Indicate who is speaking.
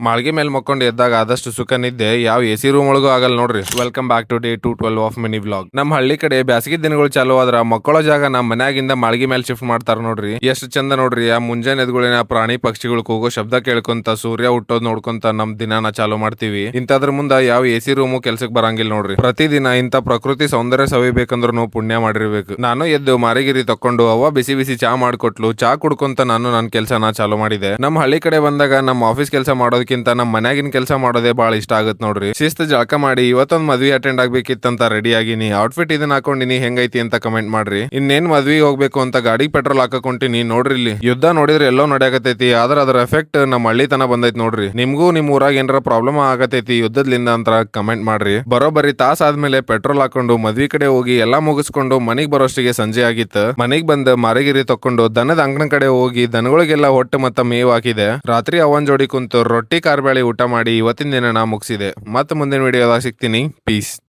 Speaker 1: ಮಾಳ್ಗಿ ಮೇಲೆ ಮಕ್ಕೊಂಡು ಎದ್ದಾಗ ಆದಷ್ಟು ಸುಖ ನಿದ್ದೆ ಯಾವ ಎಸಿ ರೂಮ್ ಒಳಗೂ ಆಗಲ್ಲ ನೋಡ್ರಿ. Welcome back to day 212 of mini vlog. ನಮ್ಮ ಹಳ್ಳಿ ಕಡೆ ಬ್ಯಾಸಗಿ ದಿನಗಳು ಚಾಲು ಆದ್ರ ಮಕ್ಕಳ ಜಾಗ ನಮ್ಮ ಮನ್ಯಾಗಿಂದ ಮಾಳ್ಗಿ ಮೇಲೆ ಶಿಫ್ಟ್ ಮಾಡ್ತಾರ ನೋಡ್ರಿ. ಎಷ್ಟು ಚಂದ ನೋಡ್ರಿ. ಆ ಮುಂಜಾನೆ ಎದ್ಗುಳಿನ ಪ್ರಾಣಿ ಪಕ್ಷಿಗಳು ಕೂಗೋ ಶಬ್ದ ಕೇಳ್ಕೊಂತ ಸೂರ್ಯ ಹುಟ್ಟೋದ್ ನೋಡ್ಕೊಂತ ನಮ್ ದಿನಾನ ಚಾಲು ಮಾಡ್ತೀವಿ. ಇಂತದ್ರ ಮುಂದ ಯಾವ ಎಸಿ ರೂಮು ಕೆಲ್ಸಕ್ ಬರಂಗಿಲ್ಲ ನೋಡ್ರಿ. ಪ್ರತಿದಿನ ಇಂತ ಪ್ರಕೃತಿ ಸೌಂದರ್ಯ ಸವಿಬೇಕಂದ್ರೂ ಪುಣ್ಯ ಮಾಡಿರ್ಬೇಕು. ನಾನು ಎದ್ದು ಮಾರಿಗಿರಿ ತಕೊಂಡು ಅವ್ವ ಬಿಸಿ ಬಿಸಿ ಚಾ ಮಾಡ್ಕೊಟ್ಲು. ಚಾ ಕುಡ್ಕೊಂತ ನಾನು ನನ್ನ ಕೆಲ್ಸನ ಚಾಲು ಮಾಡಿದೆ. ನಮ್ಮ ಹಳ್ಳಿ ಕಡೆ ಬಂದಾಗ ನಮ್ಮ ಆಫೀಸ್ ಕೆಲಸ ಮಾಡೋದಕ್ಕಿಂತ ನಮ್ಮ ಮನ್ಯಾಗಿನ ಕೆಲಸ ಮಾಡೋದೇ ಬಹಳ ಇಷ್ಟ ಆಗತ್ ನೋಡ್ರಿ. ಶಿಸ್ತು ಜಳಕ ಮಾಡಿ ಇವತ್ತೊಂದ್ ಮದ್ವಿ ಅಟೆಂಡ್ ಆಗ್ಬೇಕಿತ್ತಂತ ರೆಡಿ ಆಗಿನಿ. ಔಟ್ಫಿಟ್ ಇದನ್ನ ಹಾಕೊಂಡಿನಿ, ಹೆಂಗೈತಿ ಅಂತ ಕಮೆಂಟ್ ಮಾಡ್ರಿ. ಇನ್ನೇನ್ ಮದ್ವಿಗೆ ಹೋಗ್ಬೇಕು ಅಂತ ಗಾಡಿ ಪೆಟ್ರೋಲ್ ಹಾಕೊಂಟಿನಿ ನೋಡ್ರಿ. ಇಲ್ಲಿ ಯುದ್ಧ ನೋಡಿದ್ರೆ ಎಲ್ಲೋ ನಡೆಯಕತೈತಿ, ಆದ್ರ ಅದರ ಎಫೆಕ್ಟ್ ನಮ್ಮ ಹಳ್ಳಿ ತನ ಬಂದೈತಿ ನೋಡ್ರಿ. ನಿಮ್ಗೂ ನಿಮ್ ಊರಾಗ ಏನಾರ ಪ್ರಾಬ್ಲಮ್ ಆಗತೈತಿ ಯುದ್ಧದ್ಲಿಂದ ಅಂತ ಕಮೆಂಟ್ ಮಾಡ್ರಿ. ಬರೋಬ್ಬರಿ ತಾಸ ಆದ್ಮೇಲೆ ಪೆಟ್ರೋಲ್ ಹಾಕೊಂಡು ಮದ್ವಿ ಕಡೆ ಹೋಗಿ ಎಲ್ಲಾ ಮುಗಿಸ್ಕೊಂಡು ಮನಿಗ್ ಬರೋಷ್ಟಿಗೆ ಸಂಜೆ ಆಗಿತ್ತು. ಮನಿಗ್ ಬಂದ್ ಮಾರಿಗಿರಿ ತಕೊಂಡು ದನದ ಅಂಗಣ ಕಡೆ ಹೋಗಿ ದನಗಳಿಗೆಲ್ಲ ಹೊಟ್ಟೆ ಮತ್ತ ಮೇವ್ ಹಾಕಿದೆ. ರಾತ್ರಿ ಅವನ್ ಜೋಡಿ ಕುಂತು ರೊಟ್ಟಿ ಕಾರ್ಬ್ಯಾಳಿ ಊಟ ಮಾಡಿ ಇವತ್ತಿನ ದಿನ ನಾ ಮುಗಿಸಿದೆ. ಮತ್ತೆ ಮುಂದಿನ ವಿಡಿಯೋದಾಗ ಸಿಗ್ತೀನಿ. ಪೀಸ್.